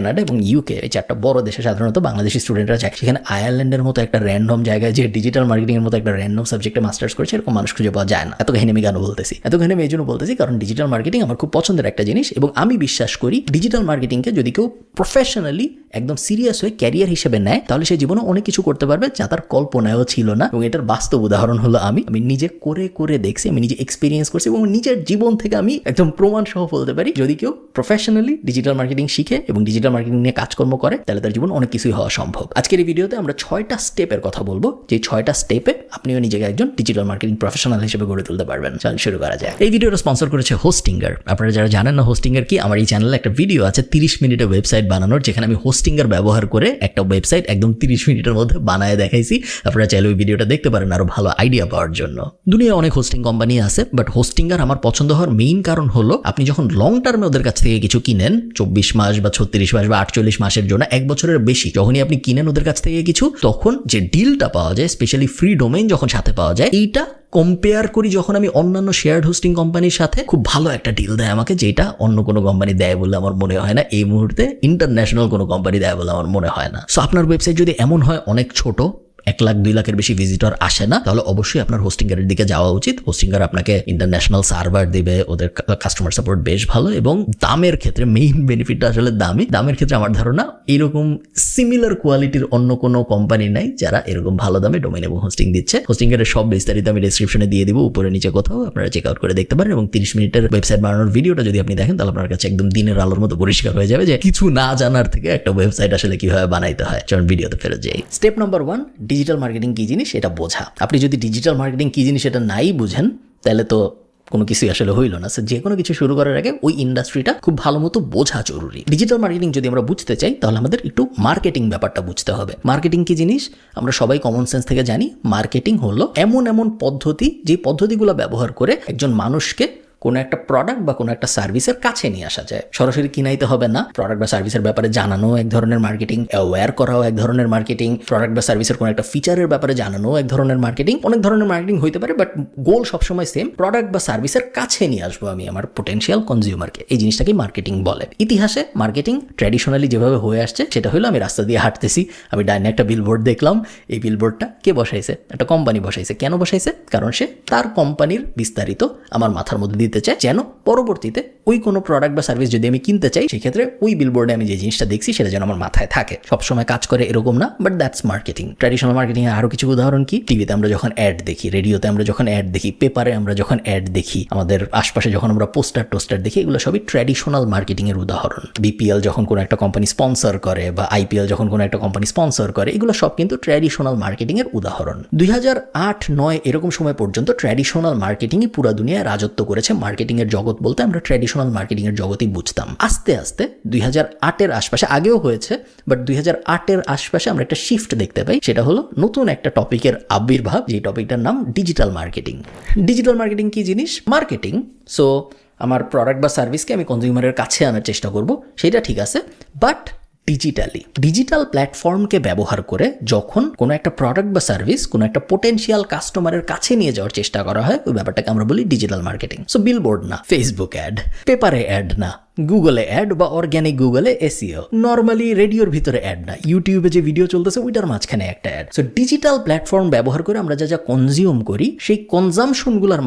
Canada এবং UK, এই চারটা বড় দেশে সাধারণত বাংলাদেশি স্টুডেন্টরা যায়। সেখানে আয়ারল্যান্ডের মতো একটা র্যান্ডম জায়গায় যে ডিজিটাল মার্কেটিং এর মতো একটা র্যান্ডম সাবজেক্টে মাস্টার্স করেছে এরকম মানুষ খুঁজে পাওয়া যায় না। এত কাহিনী আমি কেন বলতেছি? এত কাহিনী আমি এই জন্য বলতেছি কারণ ডিজিটাল মার্কেটিং আমার খুব পছন্দের একটা জিনিস এবং আমি বিশ্বাস করি ডিজিটাল মার্কেটিংকে যদি কেউ প্রফেশনালি একদম সিরিয়াস হয়ে ক্যারিয়ার হিসেবে নেয় তাহলে সে জীবনে অনেক কিছু করতে পারবে যা তার কল্পনায়ও ছিল না। এবং এটার বাস্তব উদাহরণ হলো আমি নিজে করে দেখছি, আমি নিজে এক্সপিরিয়েন্স করছি এবং নিজের জীবন থেকে আমি একদম প্রমাণ সহ বলতে পারি যদি কেউ প্রফেশনালি ডিজিটাল মার্কেটিং শিখে এবং ডিজিটাল মার্কেটিং নিয়ে কাজকর্ম করে তাহলে তার জীবন অনেক কিছুই হওয়া সম্ভব। আজকের এই ভিডিওতে আমরা 6টা স্টেপের কথা বলবো, যে 6টা স্টেপে আপনিও নিজেকে একজন ডিজিটাল মার্কেটিং প্রফেশনাল হিসেবে গড়ে তুলতে পারবেন। চল শুরু করা যায়। এই ভিডিওটা স্পন্সর করেছে হোস্টিঙ্গার। আপনারা যারা জানেন না হোস্টিঙ্গার কি, আমার এই চ্যানেলে একটা ভিডিও আছে 30 মিনিটের ওয়েবসাইট বানানোর, যেখানে আমি হোস্টিঙ্গার ব্যবহার করে একটা ওয়েবসাইট একদম 30 মিনিটের মধ্যে বানায় দেখাইছি। আপনারা চাইলে ওই ভিডিওটা দেখতে পারেন আরো ভালো আইডিয়া পাওয়ার জন্য। দুনিয়ায় অনেক হোস্টিং কোম্পানি আছে, বাট হোস্টিঙ্গার আমার পছন্দ হওয়ার মেইন কারণ হলো আপনি যখন লং টার্মে ওদের কাছ থেকে কিছু কিনেন, 24 মাস বা 36 মাস বা 48 মাসের জন্য, 1 বছরের বেশি যখনই আপনি কিনেন ওদের কাছ থেকে কিছু, তখন যে ডিলটা পাওয়া যায়, স্পেশালি ফ্রি ডোমেইন যখন সাথে পাওয়া যায়, এইটা কম্পেয়ার করি যখন আমি অন্যান্য শেয়ার্ড হোস্টিং কোম্পানির সাথে, খুব ভালো একটা ডিল দেয় আমাকে, যেটা অন্য কোনো কোম্পানি দেয় বলে আমার মনে হয় না। এই মুহূর্তে ইন্টারন্যাশনাল কোনো কোম্পানি দেয় বলে আমার মনে হয় না। সো আপনার ওয়েবসাইট যদি এমন হয় অনেক ছোট, 1 লাখ 2 লাখের বেশি ভিজিটর আসে না, তাহলে অবশ্যই আপনার হোস্টিঙ্গারের দিকে যাওয়া উচিত। হোস্টিঙ্গার আপনাকে ইন্টারন্যাশনাল সার্ভার দিবে, ওদের কাস্টমার সাপোর্ট বেশ ভালো এবং দামের ক্ষেত্রে মেইন বেনিফিটটা আসলে দামের ক্ষেত্রে আমার ধারণা এরকম সিমিলার কোয়ালিটির অন্য কোনো কোম্পানি নাই যারা এরকম ভালো দামে ডোমেইন এবং হোস্টিং দিচ্ছে। হোস্টিঙ্গারের সব বিস্তারিত আমি ডেসক্রিপশনে দিয়ে দিব, উপরে নিচে কোথাও, আপনারা চেক আউট করে দেখতে পারেন। এবং 30 মিনিটের ওয়েবসাইট বানানোর ভিডিওটা যদি আপনি দেখেন তাহলে আপনার কাছে একদম দিনের আলোর মতো পরিষ্কার হয়ে যাবে যে কিছু না জানার থেকে একটা ওয়েবসাইট আসলে কিভাবে বানাইতে হয়। চলুন ভিডিওতে ফেরত যাই। স্টেপ নাম্বার 1, ডিজিটাল মার্কেটিং কি জিনিস এটা বোঝা। আপনি যদি ডিজিটাল মার্কেটিং কি জিনিস এটা নাই বুঝেন তাহলে তো কোনো কিছুই আসলে হইল না। যে কোনো কিছু শুরু করার আগে ওই ইন্ডাস্ট্রিটা খুব ভালো মতো বোঝা জরুরি। ডিজিটাল মার্কেটিং যদি আমরা বুঝতে চাই তাহলে আমাদের একটু মার্কেটিং ব্যাপারটা বুঝতে হবে। মার্কেটিং কি জিনিস আমরা সবাই কমন সেন্স থেকে জানি। মার্কেটিং হলো এমন পদ্ধতি, যে পদ্ধতিগুলো ব্যবহার করে একজন মানুষকে কোনো একটা প্রোডাক্ট বা কোনো একটা সার্ভিসের কাছে নিয়ে আসা যায়। সরাসরি কিনাইতে হবে না। প্রোডাক্ট বা সার্ভিসের ব্যাপারে জানানো এক ধরনের মার্কেটিং, অ্যাওয়্যার করাও এক ধরনের মার্কেটিং, প্রোডাক্ট বা সার্ভিসের কোনো একটা ফিচারের ব্যাপারে জানানো এক ধরনের মার্কেটিং। অনেক ধরনের মার্কেটিং হইতে পারে, বাট গোল সবসময় সেম, প্রোডাক্ট বা সার্ভিসের কাছে নিয়ে আসবো আমি আমার পোটেনশিয়াল কনজিউমারকে। এই জিনিসটাকে মার্কেটিং বলে। ইতিহাসে মার্কেটিং ট্র্যাডিশনালি যেভাবে হয়ে আসছে সেটা হলো, আমি রাস্তা দিয়ে হাঁটতেছি, আমি ডাইনে একটা বিলবোর্ড দেখলাম, এই বিলবোর্ডটা কে বসাইছে? একটা কোম্পানি বসাইছে। কেন বসাইছে? কারণ সে তার কোম্পানির বিস্তারিত আমার মাথার মধ্যে দিতে চায়, যেন পরবর্তীতে ওই কোনো প্রোডাক্ট বা সার্ভিস যদি আমি কিনতে চাই সেক্ষেত্রে ওই বিলবোর্ডে আমি যে জিনিসটা দেখছি সেটা যেন আমার মাথায় থাকে। সবসময় কাজ করে এরকম না, but that's marketing. Traditional marketing এর আরো কিছু উদাহরণ কি? টিভিতে আমরা যখন অ্যাড দেখি, রেডিওতে আমরা যখন অ্যাড দেখি, পেপারে আমরা যখন অ্যাড দেখি, আমাদের আশপাশে যখন আমরা টোস্টার দেখি, এগুলো সবই ট্র্যাডিশনাল মার্কেটিং এর উদাহরণ। বিপিএল যখন কোনো একটা কোম্পানি স্পন্সর করে বা আইপিএল যখন কোনো একটা কোম্পানি স্পন্সর করে, এগুলো সব কিন্তু ট্র্যাডিশনাল মার্কেটিং এর উদাহরণ। 2008-9 এরকম সময় পর্যন্ত ট্র্যাডিশনাল মার্কেটিংই পুরো দুনিয়ায় রাজত্ব করেছে। মার্কেটিং এর জগৎ বলতে আমরা ট্র্যাডিশনাল মার্কেটিং এর জগতই বুঝতাম। আস্তে আস্তে 2008-এর আশপাশে, আগেও হয়েছে, বাট 2008-এর আশপাশে আমরা একটা শিফট দেখতে পাই। সেটা হলো নতুন একটা টপিকের আবির্ভাব, যে টপিকটার নাম ডিজিটাল মার্কেটিং। ডিজিটাল মার্কেটিং কি জিনিস? মার্কেটিং। সো আমার প্রোডাক্ট বা সার্ভিসকে আমি কনজিউমারের কাছে আনার চেষ্টা করব, সেটা ঠিক আছে, বাট ডিজিটালি। ডিজিটাল প্ল্যাটফর্মকে ব্যবহার করে যখন কোনো একটা প্রোডাক্ট বা সার্ভিস কোনো একটা পোটেনশিয়াল কাস্টমারের কাছে নিয়ে যাওয়ার চেষ্টা করা হয়, ওই ব্যাপারটাকে আমরা বলি ডিজিটাল মার্কেটিং। সো বিলবোর্ড না, ফেসবুক অ্যাড, পেপারে অ্যাড না, গুগলে অ্যাড বা অর্গ্যানিক গুগলে এসইও, নর্মালি রেডিওর ভিতরে অ্যাড না, ইউটিউবে যে ভিডিও চলতেছে ওইটার মাঝখানে একটা অ্যাড। সো ডিজিটাল প্ল্যাটফর্ম ব্যবহার করে আমরা যা কনজিউম করি, সেই কনজামশনগুলোর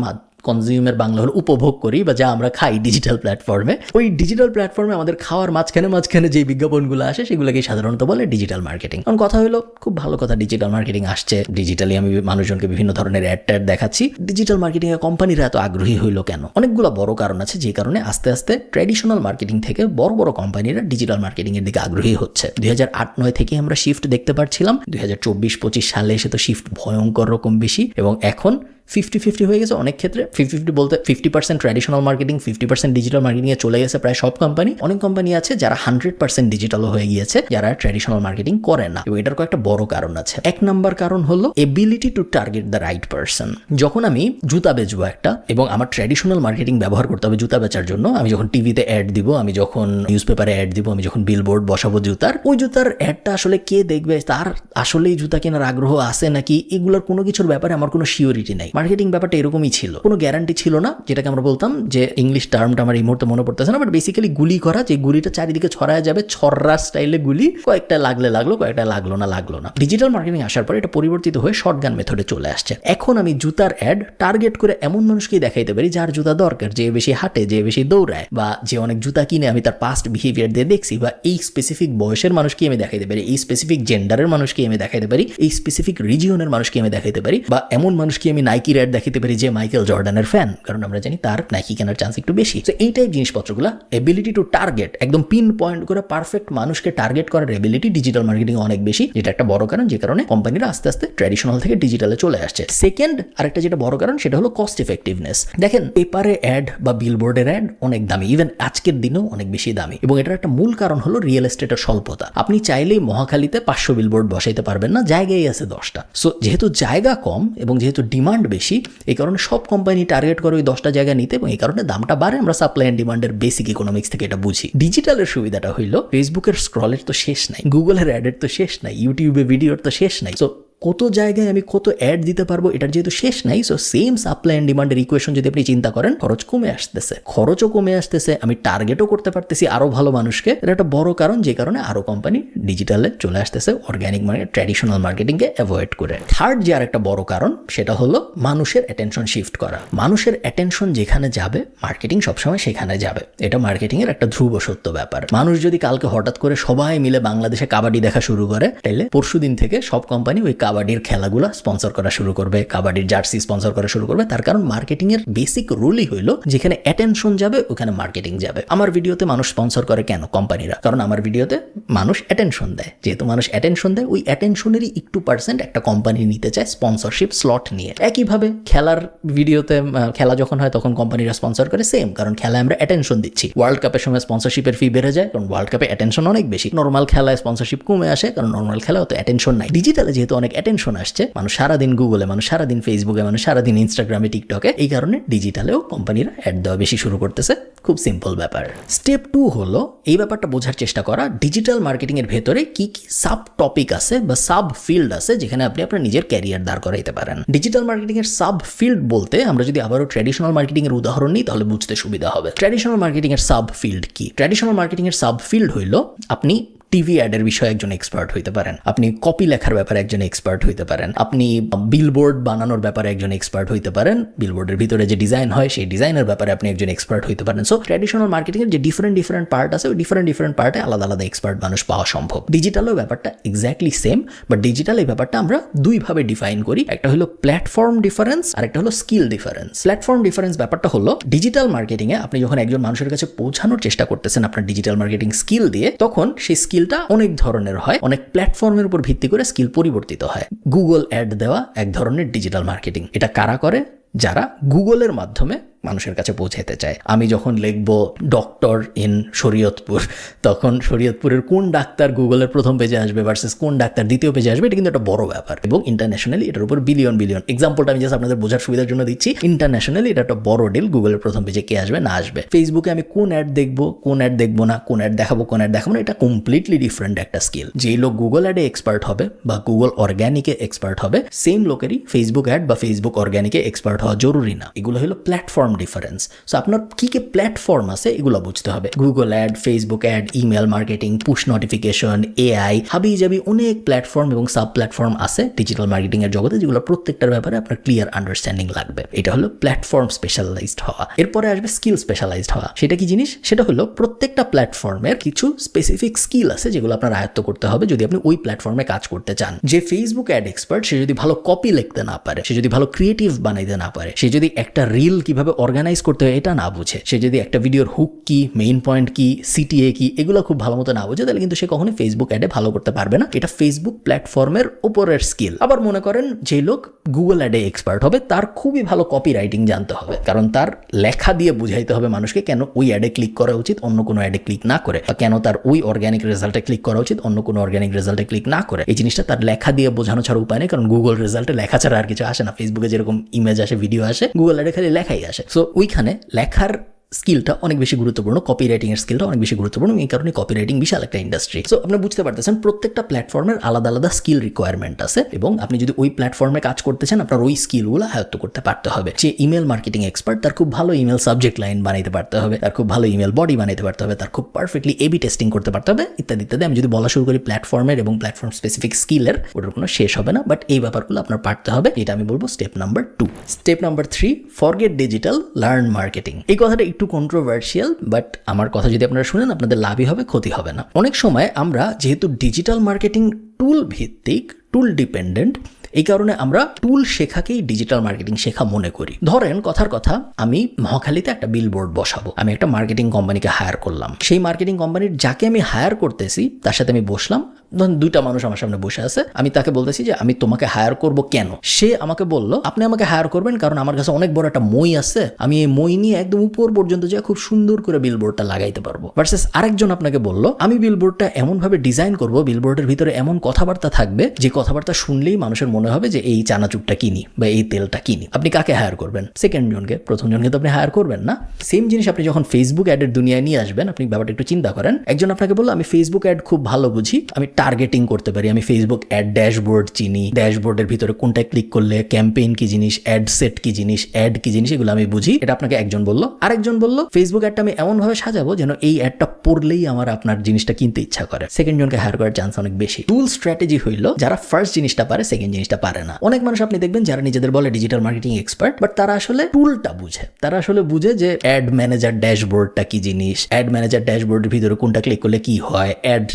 কনজিউমের বাংলা হলো উপভোগ করি, বা যা আমরা খাই ডিজিটাল প্ল্যাটফর্মে, ওই ডিজিটাল প্ল্যাটফর্মে আমাদের খাওয়ার মাঝখানে যে বিজ্ঞাপনগুলো আসে সেগুলোকে সাধারণত বলে ডিজিটাল মার্কেটিং। কারণ কথা হলো, খুব ভালো কথা, ডিজিটাল মার্কেটিং আসছে, ডিজিটালি আমি মানুষজনকে বিভিন্ন ধরনের অ্যাড দেখাচ্ছি। ডিজিটাল মার্কেটিং এর কোম্পানিরা এত আগ্রহী হইলো কেন? অনেকগুলো বড় কারণ আছে, যে কারণে আস্তে আস্তে ট্র্যাডিশনাল মার্কেটিং থেকে বড় কোম্পানিরা ডিজিটাল মার্কেটিং এর দিকে আগ্রহী হচ্ছে। 2008-9 থেকে আমরা শিফট দেখতে পাচ্ছিলাম। 2024-25 সালে এসে তো শিফট ভয়ঙ্কর রকম বেশি, এবং এখন 50-50 হয়ে গেছে অনেক ক্ষেত্রে। 50-50 বলতে 50% ট্র্যাডিশনাল মার্কেটিং, 50% ডিজিটাল মার্কেটিংয়ে চলে গেছে প্রায় সব কোম্পানি। অনেক কোম্পানি আছে যারা 100% ডিজিটালও হয়ে গিয়েছে, যারা ট্র্যাডিশনাল মার্কেটিং করে না, এবং এটার কয়েকটা বড় কারণ আছে। 1 নাম্বার কারণ হলো ability to target the right person. যখন আমি জুতা বেচবো একটা, এবং আমার ট্র্যাডিশনাল মার্কেটিং ব্যবহার করতে হবে জুতা বেচার জন্য, আমি যখন টিভিতে অ্যাড দিব, আমি যখন নিউজ পেপারে অ্যাড দিব, আমি যখন বিলবোর্ড বসাবো জুতার, ওই জুতার অ্যাডটা আসলে কে দেখবে, তার আসলেই জুতা কেনার আগ্রহ আছে নাকি, এগুলোর কোনো কিছুর ব্যাপারে আমার কোনো সিওরিটি নাই। মার্কেটিং ব্যাপারটা এরকমই ছিল, কোনো গ্যারান্টি ছিল না, যেটাকে আমরা বলতাম যে ইংলিশ টার্মটা আমার এই মুহূর্তে মনে পড়তেছে না, বাট বেসিক্যালি গুলি করা, যে গুলিটা চারিদিকে ছড়ায় যাবে, ছড়রা স্টাইলে গুলি, কয়েকটা লাগলো, কয়েকটা লাগলো না। ডিজিটাল মার্কেটিং আসার পর এটা পরিবর্তিত হয়ে শর্টগান মেথডে চলে আসছে। এখন আমি জুতার অ্যাড টার্গেট করে এমন মানুষকেই দেখাইতে পারি যার জুতা দরকার, যে বেশি হাঁটে, যে বেশি দৌড়ায়, বা যে অনেক জুতা কিনে আমি তার পাস্ট বিহেভিয়ার দিয়ে দেখছি, বা এই স্পেসিফিক বয়সের মানুষকে আমি দেখাইতে পারি, এই স্পেসিফিক জেন্ডারের মানুষকে আমি দেখাইতে পারি, এই স্পেসিফিক রিজিয়নের মানুষকে আমি দেখাইতে পারি, বা এমন মানুষকে আমি নাইকির অ্যাড দেখাইতে পারি যে মাইকেল জর্ডানের ফ্যান, কারণ আমরা জানি তার নাইকি কেনার চান্স একটু বেশি। তো এই টাইপ জিনিসপত্রগুলো, এবিলিটি টু টার্গেট, একদম পিন পয়েন্ট করে পারফেক্ট মানুষকে টার্গেট করার এবিলিটি ডিজিটাল মার্কেটিং অনেক বেশি, যেটা একটা বড় কারণ, যে কারণে কোম্পানিরা আস্তে আস্তে ট্র্যাডিশনাল থেকে ডিজিটালে চলে আসছে। সেকেন্ড আরেকটা যেটা বড় কারণ সেটা হলো কস্ট এফেক্টিভনেস। দেখেন পেপারে অ্যাড বা বিলবোর্ডের অ্যাড অনেক দামি, ইভেন আজকের দিনেও অনেক বেশি দামি, এবং এটার একটা মূল কারণ হলো রিয়েল এস্টেটের স্বল্পতা। আপনি চাইলেই মহাখালীতে 500 বিলবোর্ড বসাইতে পারবেন না, জায়গাই আছে 10টা। সো যেহেতু জায়গা কম এবং যেহেতু ডিমান্ড বেশি, এই কারণে সব কোম্পানি টার্গেট করে ওই 10টা জায়গা নিতে, এবং এই কারণে দামটা বাড়ে। আমরা সাপ্লাই অ্যান্ড ডিমান্ডের বেসিক ইকোনমিক্স থেকে এটা বুঝি। ডিজিটালের সুবিধাটা হইলো ফেসবুকের স্ক্রলের তো শেষ নাই, গুগলের অ্যাডের তো শেষ নাই, ইউটিউবে ভিডিওর তো শেষ নাই। সো কত জায়গায় আমি কত অ্যাড দিতে পারবো এটার যেহেতু শেষ নাই, সো সেম সাপ্লাই অ্যান্ড ডিমান্ডের ইকুয়েশন যদি আপনি চিন্তা করেন, খরচও কমে আসতেছে, আমি টার্গেটও করতে পারতেছি আরো ভালো মানুষকে। এটা একটা বড় কারণ, যে কারণে আরো কোম্পানি ডিজিটালে চলে আসতেছে, অর্গানিক মার্কেট, ট্র্যাডিশনাল মার্কেটিংকে অ্যাভয়েড করে। থার্ড যে আরেকটা বড় কারণ সেটা হলো মানুষের অ্যাটেনশন শিফট করা। মানুষের অ্যাটেনশন যেখানে যাবে, মার্কেটিং সবসময় সেখানে যাবে। এটা মার্কেটিং এর একটা ধ্রুব সত্য ব্যাপার। মানুষ যদি কালকে হঠাৎ করে সবাই মিলে বাংলাদেশে কাবাডি দেখা শুরু করে, তাহলে পরশুদিন থেকে সব কোম্পানি ওই কাবাডির খেলাগুলো স্পন্সর করা শুরু করবে, কাবাডির জার্সি স্পন্সর করা শুরু করবে। তার কারণ মার্কেটিং এর বেসিক রুলই হইলো যেখানে অ্যাটেনশন যাবে ওখানে মার্কেটিং যাবে। আমার ভিডিওতে মানুষ স্পন্সর করে কেন? কোম্পানিরা। কারণ আমার ভিডিওতে মানুষ অ্যাটেনশন দেয়, যেহেতু মানুষ অ্যাটেনশন দেয়, ওই অ্যাটেনশনেরই একটু পার্সেন্ট একটা কোম্পানি নিতে চায় স্পন্সরশিপ স্লট নিয়ে। একইভাবে খেলার ভিডিওতে খেলা যখন হয় তখন কোম্পানিরা স্পন্সর করে, সেম, কারণ খেলায় আমরা অ্যাটেনশন দিচ্ছি। ওয়ার্ল্ড কাপের সময় স্পন্সরশিপের ফি বেড়ে যায়, কারণ ওয়ার্ল্ড কাপে অ্যাটেনশন অনেক বেশি। নর্মাল খেলায় স্পন্সরশিপ কমে আসে, কারণ নর্মাল খেলায় অত অ্যাটেনশন নাই। ডিজিটালে যেহেতু অনেক অ্যাটেনশন আসছে, মানুষ সারাদিন গুগলে, মানুষ সারাদিন ফেসবুকে, মানুষ সারাদিন ইনস্টাগ্রামে, টিকটকে, এই কারণে ডিজিটালেও কোম্পানিরা অ্যাড দেওয়া বেশি শুরু করতেছে। খুব সিম্পল ব্যাপার। স্টেপ 2 হলো এই ব্যাপারটা বোঝার চেষ্টা করা, ডিজিটাল মার্কেটিং এর ভেতরে কি কি সাব টপিক আছে বা সাব ফিল্ড আছে যেখানে আপনি আপনার নিজের ক্যারিয়ার দাঁড় করাইতে পারেন। ডিজিটাল মার্কেটিং এর সাব ফিল্ড বলতে আমরা যদি আবারও ট্র্যাডিশনাল মার্কেটিং এর উদাহরণ নিই তাহলে বুঝতে সুবিধা হবে। ট্র্যাডিশনাল মার্কেটিং এর সাব ফিল্ড কি? ট্র্যাডিশনাল মার্কেটিং এর সাব ফিল্ড হইল, আপনি টিভি অ্যাডের বিষয়ে একজন এক্সপার্ট হইতে পারেন, আপনি কপি লেখার ব্যাপারে একজন এক্সপার্ট হইতে পারেন, আপনি বিলবোর্ড বানানোর ব্যাপারে একজন এক্সপার্ট হইতে পারেন, বিলবোর্ডের ভিতরে যে ডিজাইন হয় সেই ডিজাইনের ব্যাপারে আপনি একজন এক্সপার্ট হইতে পারেন। সো ট্র্যাডিশনাল মার্কেটিং এর যে ডিফারেন্ট পার্ট আছে, ওই ডিফারেন্ট পার্টে আলাদা এক্সপার্ট মানুষ পাওয়া সম্ভব। ডিজিটালেও ব্যাপারটা এক্স্যাক্টলি সেম, বাট ডিজিটাল এই ব্যাপারটা আমরা দুইভাবে ডিফাইন করি। একটা হলো প্ল্যাটফর্ম ডিফারেন্স আর একটা হলো স্কিল ডিফারেন্স। প্ল্যাটফর্ম ডিফারেন্স ব্যাপারটা হলো ডিজিটাল মার্কেটিং এ আপনি যখন একজন মানুষের কাছে পৌঁছানোর চেষ্টা করতেছেন আপনার ডিজিটাল মার্কেটিং স্কিল দিয়ে, তখন সেই স্কিলটা অনেক ধরনের হয়, অনেক প্ল্যাটফর্মের উপর ভিত্তি করে স্কিল পরিবর্তিত হয়। গুগল অ্যাড দেওয়া এক ধরনের ডিজিটাল মার্কেটিং। এটা কারা করে? যারা গুগলের মাধ্যমে মানুষের কাছে পৌঁছাতে চায়। আমি যখন লিখব ডক্টর ইন শরীয়তপুর, তখন শরীয়তপুরের কোন ডাক্তার গুগলের প্রথম পেজে আসবে ভার্সেস কোন ডাক্তার দ্বিতীয় পেজে আসবে, এটা কিন্তু একটা বড় ব্যাপার। এবং ইন্টারন্যাশনালি এটার উপর বিলিয়ন এক্সাম্পলটা আমি জাস্ট আপনাদের বোঝার সুবিধার জন্য দিচ্ছি। ইন্টারন্যাশনালি এটা একটা বড় ডিল, গুগলের প্রথম পেজে কে আসবে না আসবে। ফেসবুকে আমি কোন অ্যাড দেখবো, কোন অ্যাড দেখবো না, কোন অ্যাড দেখাবো, কোন অ্যাড দেখাবো না, এটা কমপ্লিটলি ডিফারেন্ট একটা স্কিল। যেই লোক গুগল অ্যাডে এক্সপার্ট হবে বা গুগল অর্গ্যানিকে এক্সপার্ট হবে, সেম লোকেরই ফেসবুক অ্যাড বা ফেসবুক অর্গ্যানিকে এক্সপার্ট হওয়া জরুরি না। এগুলো হলো প্ল্যাটফর্ম ডিফারেন্স। সো আপনার কি কি প্ল্যাটফর্ম আছে এগুলো বুঝতে হবে। Google ad, Facebook ad, email marketing, push notification, AI, হাবি জাবি অনেক প্ল্যাটফর্ম এবং সাব প্ল্যাটফর্ম আছে ডিজিটাল মার্কেটিং এর জগতে, যেগুলো প্রত্যেকটার ব্যাপারে আপনার ক্লিয়ার আন্ডারস্ট্যান্ডিং লাগবে। এটা হলো প্ল্যাটফর্ম স্পেশালাইজড হওয়া। এরপরে আসবে স্কিল স্পেশালাইজড হওয়া। সেটা কি জিনিস? সেটা হলো প্রত্যেকটা প্ল্যাটফর্মের কিছু স্পেসিফিক স্কিল আছে যেগুলো আপনার আয়ত্ত করতে হবে যদি আপনি ওই প্ল্যাটফর্মে কাজ করতে চান। যে ফেসবুক অ্যাড এক্সপার্ট, সে যদি ভালো কপি লিখতে না পারে, সে যদি ভালো ক্রিয়েটিভ বানাইতে না পারে, সে যদি একটা রিল কিভাবে অর্গানাইজ করতে হয় এটা না বুঝে, সে যদি একটা ভিডিওর হুক কি, মেইন পয়েন্ট কি, সিটিএ কি, এগুলো খুব ভালো মতো না বুঝে, তাহলে কিন্তু সে কখনোই ফেসবুক অ্যাডে ভালো করতে পারবে না। এটা ফেসবুক প্ল্যাটফর্মের উপরের স্কিল। আবার মনে করেন যে লোক গুগল অ্যাডে এক্সপার্ট হবে, তার খুবই ভালো কপি রাইটিং জানতে হবে, কারণ তার লেখা দিয়ে বুঝাইতে হবে মানুষকে কেন ওই অ্যাডে ক্লিক করা উচিত অন্য কোনো অ্যাডে ক্লিক না করে, বা কেন তার ওই অর্গ্যানিক রেজাল্টে ক্লিক করা উচিত অন্য কোনো অর্গ্যানিক রেজাল্টে ক্লিক না করে। এই জিনিসটা তার লেখা দিয়ে বোঝানো ছাড়া উপায় নেই, কারণ গুগল রেজাল্টে লেখা ছাড়া আর কিছু আসে না। ফেসবুকে যেরকম ইমেজ আসে, ভিডিও আসে, গুগল অ্যাডে খালি লেখাই আসে। সো ওইখানে লেখার স্কিলটা অনেক বেশি গুরুত্বপূর্ণ, কপি রাইটিং এর স্কিলটা অনেক বেশি গুরুত্বপূর্ণ। এই কারণে কপি রাইটিং বিশাল একটা ইন্ডাস্ট্রি। সো আপনি বুঝতে পারতেছেন প্রত্যেকটা প্ল্যাটফর্মের আলাদা আলাদা স্কিল রিকোয়ারমেন্ট আছে, এবং আপনি যদি ওই প্ল্যাটফর্মে কাজ করতে চান আপনার ওই স্কিলগুলো আয়ত্ত করতে পারতে হবে। যে ইমেল মার্কেটিং এক্সপার্ট তার খুব ভালো ইমেল সাবজেক্ট লাইন বানাইতে পারতে হবে, তার খুব ভালো ইমেল বডি বানাইতে পারতে হবে, তার খুব পারফেক্টলি এবি টেস্টিং করতে পারতে হবে, ইত্যাদি ইত্যাদি। আমি যদি বলা শুরু করি প্ল্যাটফর্মের এবং প্ল্যাটফর্ম স্পেসিফিক স্কিলের, ওটার কোনো শেষ হবে না, বাট এই ব্যাপারগুলো আপনার পারতে হবে। এটা আমি বলবো step number 2। Step number 3, forget digital, learn marketing. এই কথাটা একটু কন্ট্রোভার্সিয়াল, বাট আমার কথা যদি আপনারা শুনেন আপনাদের লাভই হবে, ক্ষতি হবে না। অনেক সময় আমরা যেহেতু ডিজিটাল মার্কেটিং টুল ভিত্তিক, টুল ডিপেন্ডেন্ট, এই কারণে আমরা টুল শেখাকেই ডিজিটাল মার্কেটিং শেখা মনে করি। ধরেন কথার কথা, আমি মহাখালীতে একটা বিলবোর্ড বসাবো, আমি একটা মার্কেটিং কোম্পানিকে হায়ার করলাম। সেই মার্কেটিং কোম্পানির যাকে আমি হায়ার করতেছি তার সাথে আমি বসলাম, ধরুন 2টা মানুষ আমার সামনে বসে আছে, আমি তাকে বলতেছি যে আমি তোমাকে হায়ার করব কেন। সে আমাকে বলল আপনি আমাকে হায়ার করবেন কারণ আমার কাছে অনেক বড় একটা মই আছে, আমি এই মই নিয়ে একদম উপর পর্যন্ত যা খুব সুন্দর করে বিলবোর্ডটা লাগাইতে পারবো। ভার্সেস আরেকজন আপনাকে বলল আমি বিলবোর্ডটা এমন ভাবে ডিজাইন করব, বিলবোর্ডের ভিতরে এমন কথাবার্তা থাকবে যে কথাবার্তা শুনলেই মানুষের মনে হবে যে এই চানাচুরটা কিনি বা এই তেলটা কিনি। আপনি কাকে হায়ার করবেন? সেকেন্ড জনকে। প্রথম জনকে তো আপনি হায়ার করবেন না। সেম জিনিস আপনি যখন ফেসবুক অ্যাডের দুনিয়ায় নিয়ে আসবেন, আপনি ব্যাপারটা একটু চিন্তা করেন। একজন আপনাকে বললো আমি ফেসবুক অ্যাড খুব ভালো বুঝি, আমি টার্গেটিং করতে পারি, আমি ফেসবুক অ্যাড ড্যাশবোর্ড চিনি, ড্যাশবোর্ডের ভিতরে কোনটা ক্লিক করলে ক্যাম্পেইন কি জিনিস, অ্যাড সেট কি জিনিস, অ্যাড কি জিনিস, এগুলো আমি বুঝি। এটা আপনাকে একজন বললো। আরেকজন বললো ফেসবুক অ্যাডটা আমি এমন ভাবে সাজাবো যেন এই অ্যাডটা পড়লেই আমার আপনার জিনিসটা কিনতে ইচ্ছা করে। সেকেন্ড জনকে হায়ার করার চান্স অনেক বেশি। টুল স্ট্র্যাটেজি হইলো যারা ফার্স্ট জিনিসটা পারে সেকেন্ড জিনিসটা পারে না। অনেক মানুষ আপনি দেখবেন যারা নিজেদের বলে ডিজিটাল মার্কেটিং এক্সপার্ট, বাট তারা আসলে টুলটা বুঝে। তারা আসলে বুঝে যে অ্যাড ম্যানেজার ড্যাশবোর্ডটা কি জিনিস, অ্যাড ম্যানেজার ড্যাশবোর্ডের ভিতরে কোনটা ক্লিক করলে কি হয়, অ্যাড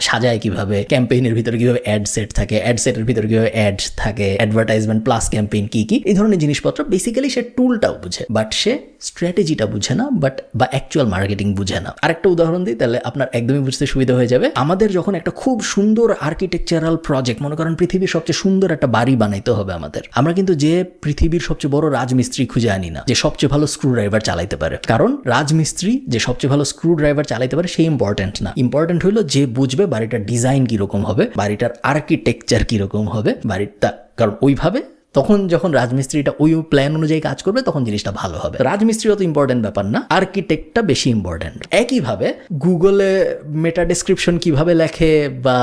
সাজায় কিভাবে, ক্যাম্পেইনের ভিতরে কিভাবে অ্যাড সেট থাকে, অ্যাড সেটের ভিতরে কিভাবে অ্যাড থাকে, অ্যাডভার্টাইজমেন্ট প্লাস ক্যাম্পেইন কি কি, এই ধরনের জিনিসপত্র বেসিক্যালি সে টুলটাও বুঝে, বাট সে স্ট্র্যাটেজিটা বুঝে না, বা অ্যাকচুয়াল মার্কেটিং বুঝে না। আরেকটা উদাহরণ দিই তাহলে আপনার একদমই বুঝতে সুবিধা হয়ে যাবে। আমাদের যখন একটা খুব সুন্দর আর্কিটেকচারাল প্রজেক্ট, মনে করেন পৃথিবীর সবচেয়ে সুন্দর একটা বাড়ি বানাইতে হবে আমাদের, আমরা কিন্তু যে পৃথিবীর সবচেয়ে বড় রাজমিস্ত্রি খুঁজে আনি না যে সবচেয়ে ভালো স্ক্রু ড্রাইভার চালাইতে পারে, কারণ রাজমিস্ত্রি যে সবচেয়ে ভালো স্ক্রু ড্রাইভার চালাইতে পারে সেই ইম্পর্টেন্ট না। ইম্পর্টেন্ট হলো যে বুঝবে বাড়িটার ডিজাইন কিরকম হবে, বাড়িটার আর্কিটেকচার কিরকম হবে, বাড়িটা, কারণ ওইভাবে তখন যখন রাজমিস্ত্রিটা ওই প্ল্যান অনুযায়ী কাজ করবে তখন জিনিসটা ভালো হবে। রাজমিস্ত্রি অত ইম্পর্টেন্ট ব্যাপার না, আর্কিটেক্টটা বেশি ইম্পর্টেন্ট। একইভাবে গুগলে মেটা ডেসক্রিপশন কিভাবে লেখে বা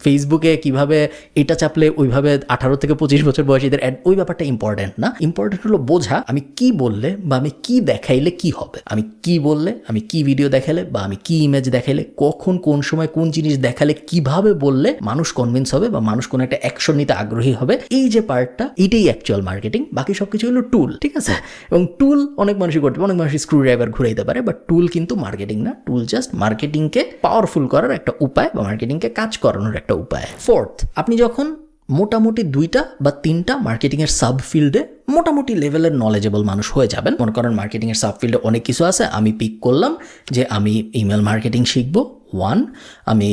ফেসবুকে কিভাবে এটা চাপলে ওইভাবে 18 থেকে 25 বছর বয়সীদের অ্যাড, ওই ব্যাপারটা ইম্পর্টেন্ট না। ইম্পর্টেন্ট হলো বোঝা আমি কি বললে বা আমি কি দেখাইলে কি হবে, আমি কি বললে, আমি কি ভিডিও দেখালে বা আমি কি ইমেজ দেখাইলে, কখন কোন সময় কোন জিনিস দেখালে, কিভাবে বললে মানুষ কনভিন্স হবে বা মানুষ কোনো একটা অ্যাকশন নিতে আগ্রহী হবে। এই যে পার্ট, এটাই অ্যাকচুয়াল মার্কেটিং। বাকি সবকিছু হলো টুল, ঠিক আছে? এবং টুল অনেক মানুষই করতে পারে, অনেক মানুষ স্ক্রু ড্রাইভার ঘুরাইতে পারে, বাট টুল কিন্তু মার্কেটিং না। টুল জাস্ট মার্কেটিংকে পাওয়ারফুল করার একটা উপায় বা মার্কেটিংকে কাজ করানোর একটা উপায়। ফোর্থ, আপনি যখন মোটামুটি 2টা বা 3টা মার্কেটিংয়ের সাবফিল্ডে মোটামুটি লেভেলের নলেজেবল মানুষ হয়ে যাবেন, মনে করেন মার্কেটিংয়ের সাবফিল্ডে অনেক কিছু আছে, আমি পিক করলাম যে আমি ইমেল মার্কেটিং শিখবো 1, আমি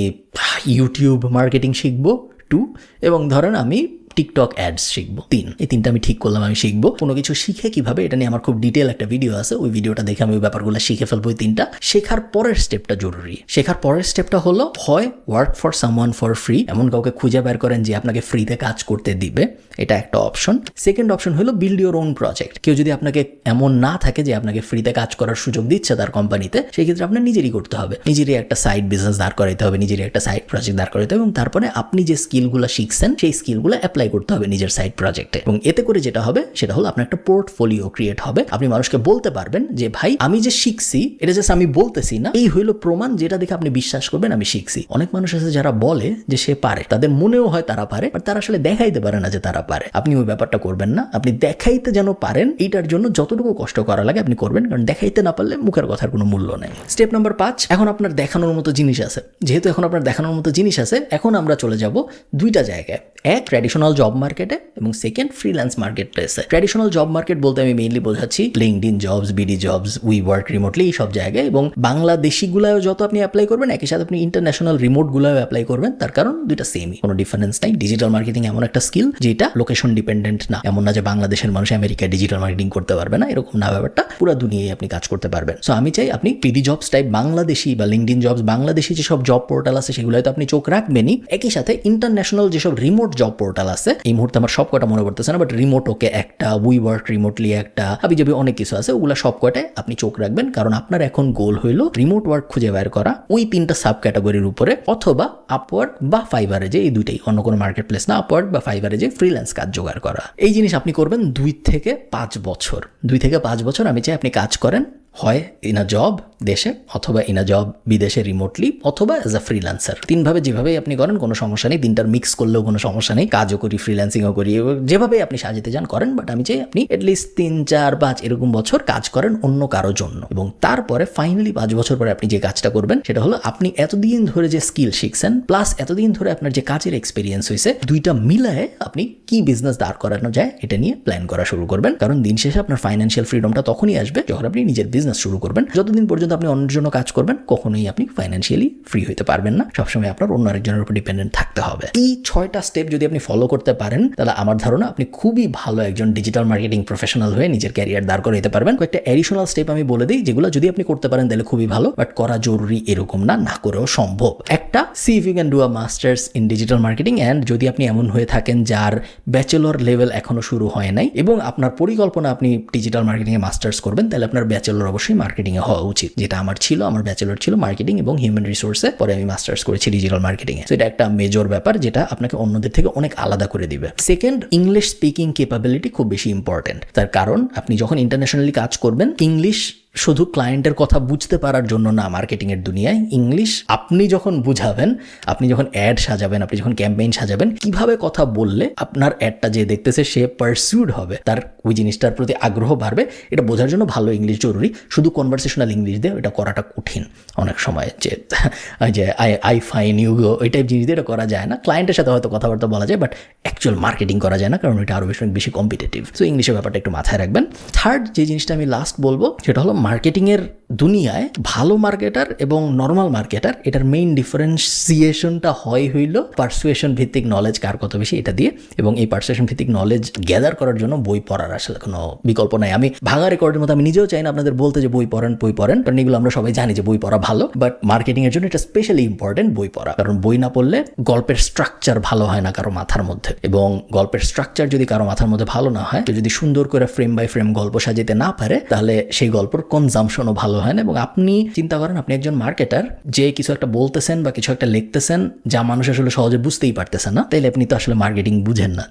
ইউটিউব মার্কেটিং শিখবো 2, এবং ধরেন আমি টিকটক অ্যাডস শিখবো 3। এই 3টা আমি ঠিক করলাম আমি শিখবো। কোনো কিছু শিখে কিভাবে, এটা নিয়ে আমার খুব ডিটেল একটা ভিডিও আছে, ওই ভিডিওটা দেখে আমি ওই ব্যাপারগুলো শিখে ফেলবো। এই 3টা শেখার পরের স্টেপটা জরুরি। শেখার পরের স্টেপটা হলো হয় work for someone for free, এমন কাউকে খুঁজে বের করেন যে আপনাকে ফ্রিতে কাজ করতে দিবে, এটা একটা অপশন। সেকেন্ড অপশন হলো বিল্ড ইউর ওন প্রজেক্ট। কেউ যদি আপনাকে এমন না থাকে যে আপনাকে ফ্রিতে কাজ করার সুযোগ দিচ্ছে তার কোম্পানিতে, সেই ক্ষেত্রে আপনার নিজেরই করতে হবে, নিজেরই একটা সাইড বিজনেস দাঁড় করাইতে হবে, নিজেরই একটা সাইড প্রজেক্ট দাঁড় করাইতে হবে, এবং তারপরে আপনি যে স্কিলগুলো শিখছেন সেই স্কিলগুলো অ্যাপ্লাই করতে হবে নিজের সাইড প্রজেক্টে। এবং এতে করে যেটা হবে সেটা হলো আপনার একটা পোর্টফোলিও ক্রিয়েট হবে। আপনি মানুষকে বলতে পারবেন যে ভাই আমি যে শিখছি এটা জাস্ট আমি বলতেছি না, এই হইলো প্রমাণ যেটা দেখে আপনি বিশ্বাস করবেন আমি শিখছি। অনেক মানুষ আছে যারা বলে যে সে পারে, তাদের মনেও হয় তারা পারে, বাট তারা আসলে দেখাইতে পারে না যে তারা পারে। আপনি ওই ব্যাপারটা করবেন না, আপনি দেখাইতে যেন পারেন, এইটার জন্য যতটুকু কষ্ট করা লাগে আপনি করবেন, কারণ দেখাইতে না পারলে মুখের কথার কোনো মূল্য নেই। স্টেপ নাম্বার 5, এখন আপনার দেখানোর মতো জিনিস আছে। যেহেতু এখন আপনার দেখানোর মতো জিনিস আছে, এখন আমরা চলে যাব 2টা জায়গায়। এক, ট্র্যাডিশনাল জব মার্কেটে, এবং সেকেন্ড ফ্রিল্যান্স মার্কেট প্লেসে। ট্র্যাডিশনাল জব মার্কেট বলতে আমি মেইনলি বোঝাচ্ছি LinkedIn jobs, BD jobs, we work remotely, এই সব জায়গায়। এবং বাংলাদেশিগুলাও যত আপনি অ্যাপ্লাই করবেন, একই সাথে আপনি ইন্টারন্যাশনাল রিমোটগুলাও অ্যাপ্লাই করবেন, তার কারণ 2টা সেমই, কোনো ডিফারেন্স নাই। ডিজিটাল মার্কেটিং এমন একটা স্কিল যেটা লোকেশন ডিপেন্ডেন্ট না। এমন না যে বাংলাদেশের মানুষ আমেরিকায় ডিজিটাল মার্কেটিং করতে পারবে না, এরকম না ব্যাপারটা, পুরো দুনিয়ায় আপনি কাজ করতে পারবেন। সো আমি চাই আপনি বিডি জবস টাইপ বাংলাদেশি বা লিঙ্কডইন জবস বাংলাদেশি যেসব জব পোর্টাল আছে সেগুলোতে আপনি চোখ রাখবেনই, একই সাথে ইন্টারন্যাশনাল যেসব রিমোট জব পোর্টাল আছে আছে, এই মুহূর্তে আমার সব কটা মনে পড়তেছে না, বাট রিমোট ওকে একটা, উই ওয়ার্ক রিমোটলি একটা, আবিজাবি অনেক কিছু আছে, ওগুলা সব কটায় আপনি চোখ রাখবেন, কারণ আপনার এখন গোল হইলো রিমোট ওয়ার্ক খুঁজে বের করা ওই 3টা সাব ক্যাটাগরির উপরে, অথবা আপওয়ার্ক বা ফাইবারে যে, এই দুইটাই, অন্য কোনো মার্কেট প্লেস না, আপওয়ার্ক বা ফাইবারে যে ফ্রিল্যান্স কাজ জোগাড় করা। এই জিনিস আপনি করবেন 2 থেকে 5 বছর। 2 থেকে 5 বছর আমি চাই আপনি কাজ করেন, হয় ইন আ জব দেশে, অথবা ইন আ জব বিদেশে রিমোটলি, অথবা অ্যাজ আ ফ্রিল্যান্সার। 3 ভাবে যেভাবেই আপনি করেন কোনো সমস্যা নেই, 3টার মিক্স করলেও কোনো সমস্যা নেই, কাজও করি ফ্রিল্যান্সিংও করি, যেভাবে আপনি সাজাতে যান করেন, বাট আমি চাই আপনি এটলিস্ট 3, 4, 5 এরকম বছর কাজ করেন অন্য কারো জন্য, এবং তারপরে ফাইনালি 5 বছর পরে আপনি যে কাজটা করবেন সেটা হলো আপনি এতদিন ধরে যে স্কিল শিখছেন প্লাস এতদিন ধরে আপনার যে কাজের এক্সপিরিয়েন্স হয়েছে, 2টা মিলায়ে আপনি কি বিজনেস দাঁড় করানো যায় এটা নিয়ে প্ল্যান করা শুরু করবেন। কারণ দিন শেষে আপনার ফাইন্যান্সিয়াল ফ্রিডমটা তখনই আসবে যখন আপনি নিজের বিজনেস শুরু করবেন। যতদিন পর্যন্ত আপনি অন্যের জন্য কাজ করবেন কখনোই আপনি ফাইন্যান্সিয়ালি ফ্রি হতে পারবেন না, সবসময় আপনার অন্য আরেকজনের উপর ডিপেন্ডেন্ট থাকতে হবে। এই 6টা স্টেপ যদি আপনি ফলো করতে পারেন তাহলে আমার ধারণা আপনি খুবই ভালো একজন ডিজিটাল মার্কেটিং প্রফেশনাল হয়ে নিজের ক্যারিয়ার দাঁড় করে দিতে পারবেন। কয়েকটা অ্যাডিশনাল স্টেপ আমি বলে দিই যেগুলো যদি আপনি করতে পারেন তাহলে খুবই ভালো, বাট করা জরুরি এরকম না, না করেও সম্ভব। একটা, see if you can do a masters in digital marketing, and যদি আপনি এমন হয়ে থাকেন যার ব্যাচেলর লেভেল এখনো শুরু হয় নাই এবং আপনার পরিকল্পনা আপনি ডিজিটাল মার্কেটিং এ মাস্টার্স করবেন, তাহলে আপনার ব্যাচেলর অবশ্যই মার্কেটিং এ হওয়া উচিত, যেটা আমার ছিল। আমার ব্যাচেলর ছিল মার্কেটিং এবং হিউম্যান রিসোর্সে, পরে আমি মাস্টার্স করেছি ডিজিটাল মার্কেটিং এ। এটা একটা মেজর ব্যাপার যেটা আপনাকে অন্যদের থেকে অনেক আলাদা করে দিবে। সেকেন্ড, ইংলিশ স্পিকিং ক্যাপাবিলিটি খুব বেশি ইম্পর্টেন্ট। তার কারণ আপনি যখন ইন্টারন্যাশনালি কাজ করবেন, ইংলিশ শুধু ক্লায়েন্টের কথা বুঝতে পারার জন্য না, মার্কেটিংয়ের দুনিয়ায় ইংলিশ আপনি যখন বুঝাবেন, আপনি যখন অ্যাড সাজাবেন, আপনি যখন ক্যাম্পেইন সাজাবেন, কিভাবে কথা বললে আপনার অ্যাডটা যে দেখতেছে সে পারসিউড হবে, তার ওই জিনিসটার প্রতি আগ্রহ বাড়বে, এটা বোঝার জন্য ভালো ইংলিশ জরুরি। শুধু কনভারসেশনাল ইংলিশ দিয়ে এটা করাটা কঠিন অনেক সময়, যে আই ফাইন ইউ গো, ওই টাইপ জিনিস দিয়ে এটা করা যায় না। ক্লায়েন্টের সাথে হয়তো কথাবার্তা বলা যায়, বাট অ্যাকচুয়াল মার্কেটিং করা যায় না, কারণ এটা আরও বেশি কম্পিটিটিভ। সো ইংলিশের ব্যাপারটা একটু মাথায় রাখবেন। থার্ড যে জিনিসটা আমি লাস্ট বলবো সেটা হলো মার্কেটিংয়ের দুনিয়ায় ভালো মার্কেটার এবং নর্মাল মার্কেটার, এটার মেইন ডিফারেন্সিয়েশনটা হইল পারসুয়েশন ভিত্তিক নলেজ কার কত বেশি এটা দিয়ে, এবং এই পারসুয়েশন ভিত্তিক নলেজ গ্যাদার করার জন্য বই পড়ার আসলে কোনো বিকল্প নাই। আমি ভাঙা রেকর্ডের মতো আমি নিজেও চাই না আপনাদের বলতে যে বই পড়েন, কারণ এগুলো আমরা সবাই জানি যে বই পড়া ভালো, বাট মার্কেটিং এর জন্য এটা স্পেশালি ইম্পর্টেন্ট বই পড়া, কারণ বই না পড়লে গল্পের স্ট্রাকচার ভালো হয় না কারো মাথার মধ্যে, এবং গল্পের স্ট্রাকচার যদি কারো মাথার মধ্যে ভালো না হয়, তো যদি সুন্দর করে ফ্রেম বাই ফ্রেম গল্প সাজাতে না পারে, তাহলে সেই গল্পের কনজাম্পশনও ভালো হয় না। এবং আপনি চিন্তা করেন, আপনি একজন মার্কেটার যে কিছু একটা বলতেছেন বা কিছু একটা লিখতেছেন যা মানুষ আসলে সহজে বুঝতেই পারতেছে না, তাইলে আপনি তো আসলে মার্কেটিং বুঝেন না।